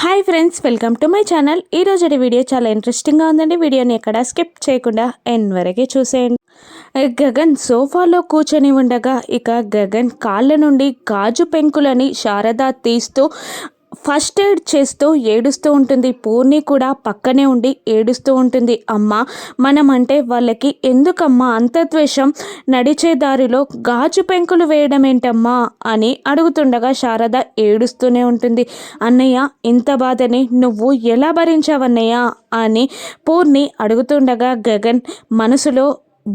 Hi friends, welcome to my channel. ఈరోజు video చాలా ఇంట్రెస్టింగ్గా ఉందండి. వీడియోని ఎక్కడ స్కిప్ చేయకుండా ఎండ్ వరకే చూసేయండి. గగన్ సోఫాలో కూర్చొని ఉండగా గగన్ కాళ్ళ నుండి గాజు పెంకులని శారద తీస్తూ ఫస్ట్ ఎయిడ్ చేస్తూ ఏడుస్తూ ఉంటుంది. పూర్ణి కూడా పక్కనే ఉండి ఏడుస్తూ ఉంటుంది. అమ్మ, మనం అంటే వాళ్ళకి ఎందుకమ్మా అంత ద్వేషం? నడిచే దారిలో గాజు పెంకులు వేయడం ఏంటమ్మా అని అడుగుతుండగా శారద ఏడుస్తూనే ఉంటుంది. అన్నయ్య, ఇంత బాధని నువ్వు ఎలా భరించావన్నయ్య అని పూర్ణి అడుగుతుండగా గగన్ మనసులో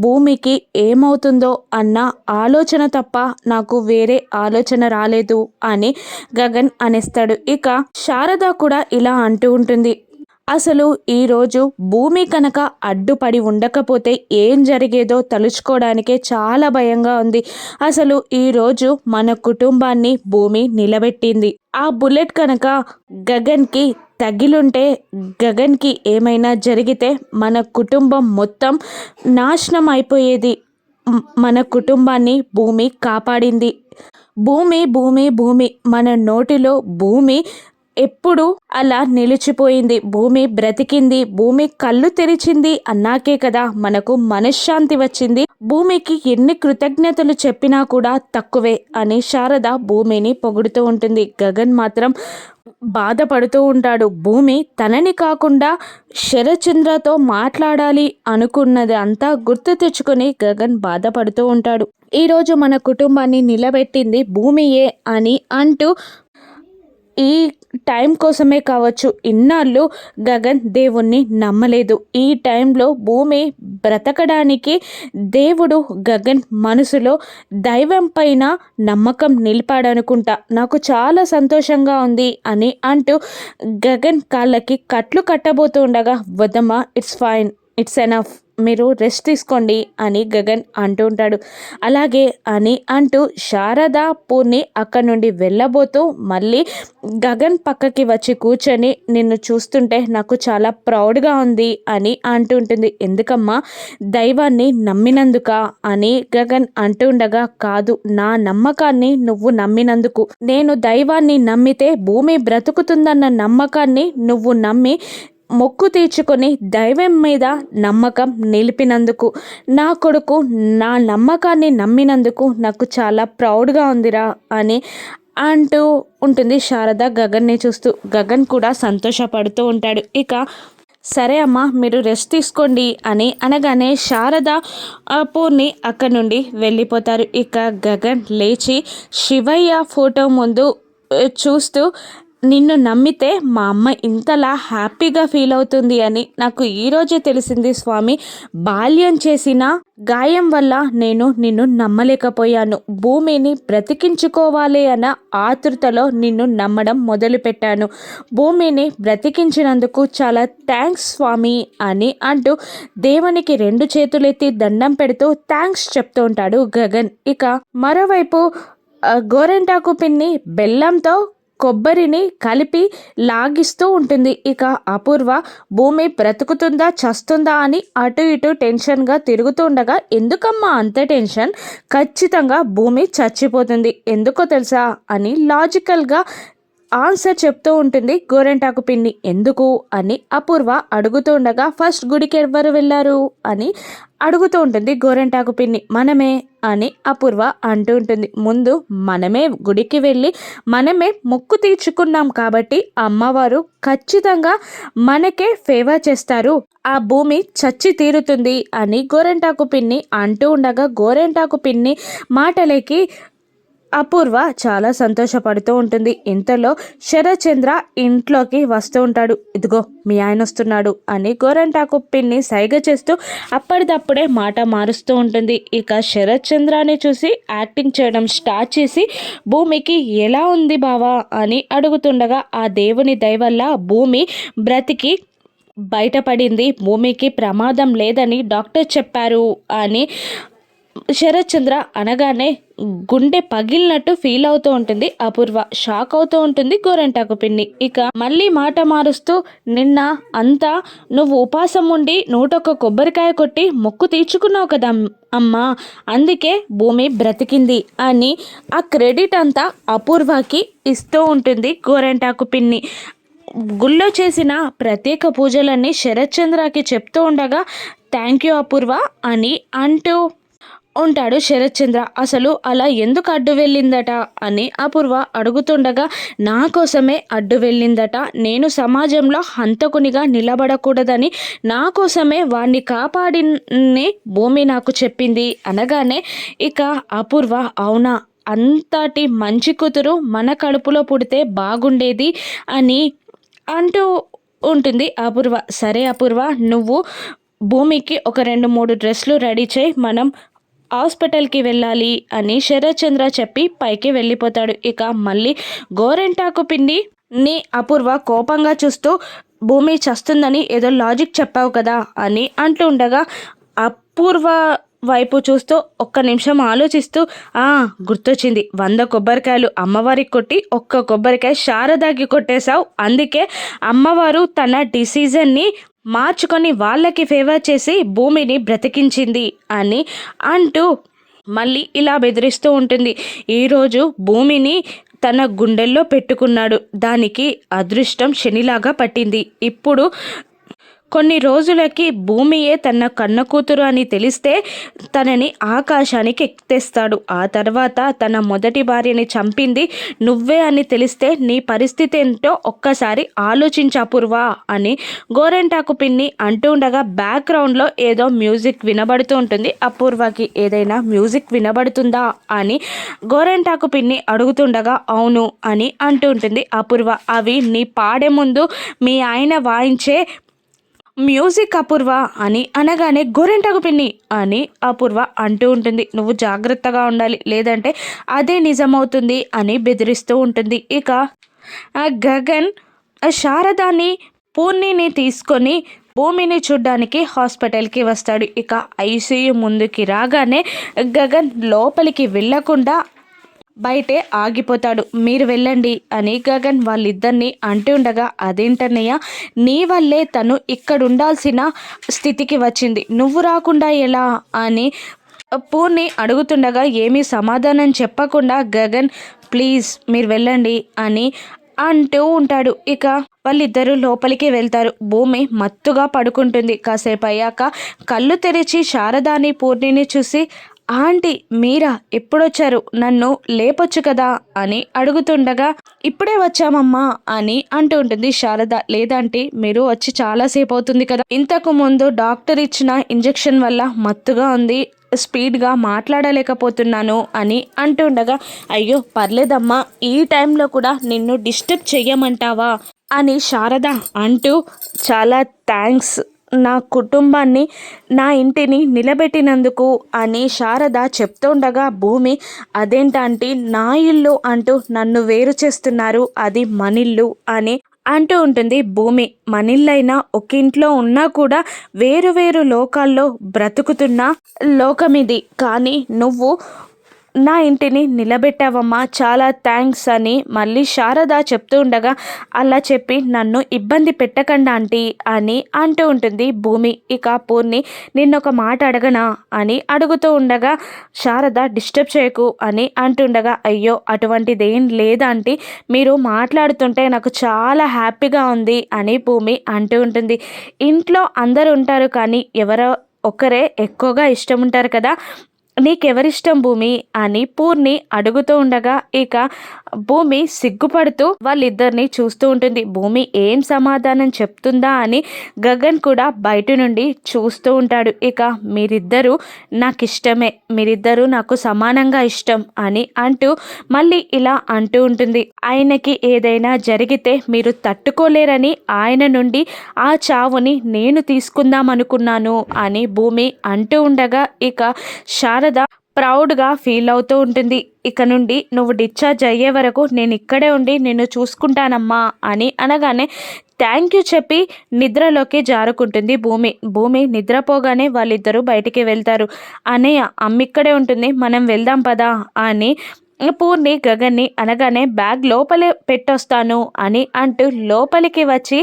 భూమికి ఏమవుతుందో అన్న ఆలోచన తప్ప నాకు వేరే ఆలోచన రాలేదు అని గగన్ అనేస్తాడు. శారద కూడా ఇలా అంటూ ఉంటుంది. అసలు ఈరోజు భూమి కనుక అడ్డుపడి ఉండకపోతే ఏం జరిగేదో తలుచుకోవడానికే చాలా భయంగా ఉంది. అసలు ఈరోజు మన కుటుంబాన్ని భూమి నిలబెట్టింది. ఆ బుల్లెట్ కనుక గగన్కి తగిలుంటే, గగన్కి ఏమైనా జరిగితే మన కుటుంబం మొత్తం నాశనం అయిపోయేది. మన కుటుంబాన్ని భూమి కాపాడింది. భూమి భూమి భూమి మన నోటిలో భూమి ఎప్పుడు అలా నిలిచిపోయింది. భూమి బ్రతికింది, భూమి కళ్ళు తెరిచింది అన్నాకే కదా మనకు మనశ్శాంతి వచ్చింది. భూమికి ఎన్ని కృతజ్ఞతలు చెప్పినా కూడా తక్కువే అని శారద భూమిని పొగుడుతూ ఉంటుంది. గగన్ మాత్రం బాధపడుతూ ఉంటాడు. భూమి తనని కాకుండా శరచంద్రతో మాట్లాడాలి అనుకున్నది అంతా గుర్తు తెచ్చుకొని గగన్ బాధపడుతూ ఉంటాడు. ఈరోజు మన కుటుంబాన్ని నిలబెట్టింది భూమియే అని అంటూ ఈ టైం కోసమే కావచ్చు ఇన్నాళ్ళు గగన్ దేవుణ్ణి నమ్మలేదు. ఈ టైంలో భూమి బ్రతకడానికి దేవుడు గగన్ మనసులో దైవం పైన నమ్మకం నిలిపాడనుకుంటా. నాకు చాలా సంతోషంగా ఉంది అని అంటూ గగన్ కాళ్ళకి కట్లు కట్టబోతూ ఉండగా, వద్దమ్మా, ఇట్స్ ఫైన్, ఇట్స్ ఎనఫ్, మీరు రెస్ట్ తీసుకోండి అని గగన్ అంటూ ఉంటాడు. అలాగే అని అంటూ శారద పూర్ణి అక్కడి నుండి వెళ్ళబోతూ మళ్ళీ గగన్ పక్కకి వచ్చి కూర్చొని, నిన్ను చూస్తుంటే నాకు చాలా ప్రౌడ్గా ఉంది అని అంటూ ఉంటుంది. ఎందుకమ్మా? దైవాన్ని నమ్మినందుక అని గగన్ అంటూ ఉండగా, కాదు, నా నమ్మకాన్ని నువ్వు నమ్మినందుకు. నేను దైవాన్ని నమ్మితే భూమి బ్రతుకుతుందన్న నమ్మకాన్ని నువ్వు నమ్మి మొక్కు తీర్చుకొని దైవం మీద నమ్మకం నిలిపినందుకు, నా కొడుకు నా నమ్మకాన్ని నమ్మినందుకు నాకు చాలా ప్రౌడ్గా ఉందిరా అని అంటూ ఉంటుంది శారద గగన్ని చూస్తూ. గగన్ కూడా సంతోషపడుతూ ఉంటాడు. సరే అమ్మా, మీరు రెస్ట్ తీసుకోండి అని అనగానే శారద పూర్ణి అక్కడి నుండి వెళ్ళిపోతారు. గగన్ లేచి శివయ్య ఫోటో ముందు చూస్తూ, నిన్ను నమ్మితే మా అమ్మ ఇంతలా హ్యాపీగా ఫీల్ అవుతుంది అని నాకు ఈరోజే తెలిసింది స్వామి. బాల్యం చేసిన గాయం వల్ల నేను నిన్ను నమ్మలేకపోయాను. భూమిని బ్రతికించుకోవాలి అన్న ఆతృతలో నిన్ను నమ్మడం మొదలుపెట్టాను. భూమిని బ్రతికించినందుకు చాలా థ్యాంక్స్ స్వామి అని అంటూ దేవునికి 2 చేతులెత్తి దండం పెడుతూ థ్యాంక్స్ చెప్తూ ఉంటాడు గగన్. మరోవైపు గోరెంటాకు పిన్ని బెల్లంతో కొబ్బరిని కలిపి లాగిస్తూ ఉంటుంది. అపూర్వ భూమి బ్రతుకుతుందా చస్తుందా అని అటు ఇటు టెన్షన్గా తిరుగుతూ ఉండగా, ఎందుకమ్మా అంత టెన్షన్? ఖచ్చితంగా భూమి చచ్చిపోతుంది. ఎందుకో తెలుసా అని లాజికల్గా ఆన్సర్ చెప్తూ ఉంటుంది గోరెంటాకు పిన్ని. ఎందుకు అని అపూర్వ అడుగుతూ ఉండగా, ఫస్ట్ గుడికి ఎవరు వెళ్ళారు అని అడుగుతూ ఉంటుంది గోరెంటాకు పిన్ని. మనమే అని అపూర్వ అంటూ ఉంటుంది. ముందు మనమే గుడికి వెళ్ళి మనమే మొక్కు తీర్చుకున్నాం కాబట్టి అమ్మవారు ఖచ్చితంగా మనకే ఫేవర్ చేస్తారు, ఆ భూమి చచ్చి తీరుతుంది అని గోరెంటాకు పిన్ని అంటూ ఉండగా, గోరెంటాకు పిన్ని మాటలకి అపూర్వ చాలా సంతోషపడుతూ ఉంటుంది. ఇంతలో శరచంద్ర ఇంట్లోకి వస్తూ ఉంటాడు. ఇదిగో మీ ఆయన వస్తున్నాడు అని గోరెంటాకు పిన్ని సైగ చేస్తూ అప్పటిదప్పుడే మాట మారుస్తూ ఉంటుంది. శరచంద్రాని చూసి యాక్టింగ్ చేయడం స్టార్ట్ చేసి, భూమికి ఎలా ఉంది బావా అని అడుగుతుండగా, ఆ దేవుని దయ వల్ల భూమి బ్రతికి బయటపడింది, భూమికి ప్రమాదం లేదని డాక్టర్ చెప్పారు అని శరత్చంద్ర అనగానే గుండె పగిలినట్టు ఫీల్ అవుతూ ఉంటుంది అపూర్వ. షాక్ అవుతూ ఉంటుంది గోరెంటాకు పిన్ని. మళ్ళీ మాట మారుస్తూ, నిన్న అంతా నువ్వు ఉపాసం ఉండి 101 కొబ్బరికాయ కొట్టి మొక్కు తీర్చుకున్నావు కదా అమ్మా, అందుకే భూమి బ్రతికింది అని ఆ క్రెడిట్ అంతా అపూర్వకి ఇస్తూ ఉంటుంది గోరెంటాకు పిన్ని. గుళ్ళో చేసిన ప్రత్యేక పూజలన్నీ శరత్చంద్రకి చెప్తూ ఉండగా థ్యాంక్ యూ అపూర్వ అని అంటూ ఉంటాడు శరత్చంద్ర. అసలు అలా ఎందుకు అడ్డు వెళ్ళిందట అని అపూర్వ అడుగుతుండగా నా కోసమే అడ్డు వెళ్ళిందట, నేను సమాజంలో హంతకునిగా నిలబడకూడదని నా కోసమే వాణ్ణి కాపాడిని భూమి నాకు చెప్పింది అనగానే ఇక అపూర్వ అవునా, అంతటి మంచి కూతురు మన కడుపులో పుడితే బాగుండేది అని అంటూ ఉంటుంది అపూర్వ. సరే అపూర్వ, నువ్వు భూమికి ఒక 2-3 డ్రెస్సులు రెడీ చేయి, మనం హాస్పిటల్కి వెళ్ళాలి అని శరత్చంద్ర చెప్పి పైకి వెళ్ళిపోతాడు. ఇక మళ్ళీ గోరెంటాకు పిండి ని అపూర్వ కోపంగా చూస్తూ భూమి చస్తుందని ఏదో లాజిక్ చెప్పావు కదా అని అంటూ ఉండగా అపూర్వ వైపు చూస్తూ ఒక్క నిమిషం ఆలోచిస్తూ గుర్తొచ్చింది, 100 కొబ్బరికాయలు అమ్మవారికి కొట్టి ఒక్క కొబ్బరికాయ శారదాకి కొట్టేశావు, అందుకే అమ్మవారు తన డిసిజన్ని మార్చుకొని వాళ్ళకి ఫేవర్ చేసి భూమిని బ్రతికించింది అని అంటూ మళ్ళీ ఇలా బెదిరిస్తూ ఉంటుంది. ఈరోజు భూమిని తన గుండెల్లో పెట్టుకున్నాడు, దానికి అదృష్టం శనిలాగా పట్టింది. ఇప్పుడు కొన్ని రోజులకి భూమియే తన కన్న కూతురు అని తెలిస్తే తనని ఆకాశానికి ఎక్కితేస్తాడు. ఆ తర్వాత తన మొదటి భార్యని చంపింది నువ్వే అని తెలిస్తే నీ పరిస్థితి ఏంటో ఒక్కసారి ఆలోచించు అపూర్వ అని గోరెంటాకు పిన్ని అంటూ ఉండగా బ్యాక్గ్రౌండ్లో ఏదో మ్యూజిక్ వినబడుతూ ఉంటుంది. అపూర్వకి ఏదైనా మ్యూజిక్ వినబడుతుందా అని గోరెంటాకు పిన్ని అడుగుతుండగా అవును అని అంటూ ఉంటుంది అపూర్వ. అవి నీ పాడే ముందు మీ ఆయన వాయించే మ్యూజిక్ అపూర్వ అని అనగానే గోరెంటాకు పిన్ని అని అపూర్వ అంటూ ఉంటుంది. నువ్వు జాగ్రత్తగా ఉండాలి, లేదంటే అదే నిజమవుతుంది అని బెదిరిస్తూ ఉంటుంది. ఇక గగన్ శారదాని పూర్ణిని తీసుకొని భూమిని చూడ్డానికి హాస్పిటల్కి వస్తాడు. ఇక ఐసీయూ ముందుకి రాగానే గగన్ లోపలికి వెళ్ళకుండా బయటే ఆగిపోతాడు. మీరు వెళ్ళండి అని గగన్ వాళ్ళిద్దరిని అంటూ ఉండగా అదేంటన్నయ్య, నీ వల్లే తను ఇక్కడ ఉండాల్సిన స్థితికి వచ్చింది, నువ్వు రాకుండా ఎలా అని పూర్ణి అడుగుతుండగా ఏమీ సమాధానం చెప్పకుండా గగన్ ప్లీజ్ మీరు వెళ్ళండి అని అంటూ ఉంటాడు. ఇక వాళ్ళిద్దరూ లోపలికి వెళ్తారు. భూమి మత్తుగా పడుకుంటుంది. కాసేపు అయ్యాక కళ్ళు తెరిచి శారదాని పూర్ణిని చూసి ఆంటీ మీరా ఎప్పుడొచ్చారు, నన్ను లేపొచ్చు కదా అని అడుగుతుండగా ఇప్పుడే వచ్చామమ్మా అని అంటూ ఉంటుంది శారద. లేదంటే మీరు వచ్చి చాలాసేపు అవుతుంది కదా, ఇంతకు ముందు డాక్టర్ ఇచ్చిన ఇంజెక్షన్ వల్ల మత్తుగా ఉంది, స్పీడ్గా మాట్లాడలేకపోతున్నాను అని అంటుండగా అయ్యో పర్లేదమ్మా, ఈ టైంలో కూడా నిన్ను డిస్టర్బ్ చెయ్యమంటావా అని శారద అంటూ చాలా థ్యాంక్స్ నా కుటుంబాన్ని నా ఇంటిని నిలబెట్టినందుకు అని శారద చెప్తుండగా భూమి అదేంటంటే నా ఇల్లు అంటూ నన్ను వేరు చేస్తున్నారు, అది మనిల్లు అని అంటూ ఉంటుంది భూమి. మనిల్లైనా ఒక ఇంట్లో ఉన్నా కూడా వేరు వేరు లోకాల్లో బ్రతుకుతున్న లోకం ఇది, కానీ నువ్వు నా ఇంటిని నిలబెట్టావమ్మా, చాలా థ్యాంక్స్ అని మళ్ళీ శారద చెప్తూ ఉండగా అలా చెప్పి నన్ను ఇబ్బంది పెట్టకండి ఆంటీ అని అంటూ ఉంటుంది భూమి. ఇక పూర్ణి నిన్నొక మాట అడగనా అని అడుగుతూ ఉండగా శారద డిస్టర్బ్ చేయకు అని అంటుండగా అయ్యో అటువంటిదేం లేదంటీ, మీరు మాట్లాడుతుంటే నాకు చాలా హ్యాపీగా ఉంది అని భూమి అంటూ ఉంటుంది. ఇంట్లో అందరు ఉంటారు కానీ ఎవరో ఒకరే ఎక్కువగా ఇష్టం ఉంటారు కదా, నీకెవరిష్టం భూమి అని పూర్ణి అడుగుతూ ఉండగా ఇక భూమి సిగ్గుపడుతూ వాళ్ళిద్దరిని చూస్తూ ఉంటుంది. భూమి ఏం సమాధానం చెప్తుందా అని గగన్ కూడా బయట నుండి చూస్తూ ఉంటాడు. ఇక మీరిద్దరూ నాకు ఇష్టమే, మీరిద్దరూ నాకు సమానంగా ఇష్టం అని అంటూ మళ్ళీ ఇలా అంటూ ఉంటుంది. ఆయనకి ఏదైనా జరిగితే మీరు తట్టుకోలేరని ఆయన నుండి ఆ చావుని నేను తీసుకుందాం అనుకున్నాను అని భూమి అంటూ ఉండగా ఇక శారద ప్రౌడ్గా ఫీల్ అవుతూ ఉంటుంది. ఇక నుండి నువ్వు డిశ్చార్జ్ అయ్యే వరకు నేను ఇక్కడే ఉండి నిన్ను చూసుకుంటానమ్మా అని అనగానే థ్యాంక్ యూ చెప్పి నిద్రలోకి జారుకుంటుంది భూమి. భూమి నిద్రపోగానే వాళ్ళిద్దరూ బయటికి వెళ్తారు. అన్నయ్య అమ్మ ఇక్కడే ఉంటుంది, మనం వెళ్దాం పదా అని పూర్ణి గగన్ని అనగానే బ్యాగ్ లోపలే పెట్టొస్తాను అని అంటూ లోపలికి వచ్చి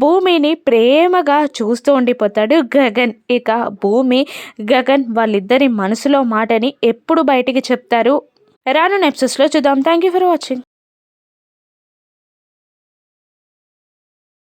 భూమిని ప్రేమగా చూస్తూ ఉండిపోతాడు గగన్. ఇక భూమి గగన్ వాళ్ళిద్దరి మనసులో మాటని ఎప్పుడు బయటికి చెప్తారు రాను ఎపిసోడ్స్లో చూద్దాం. Thank you for watching.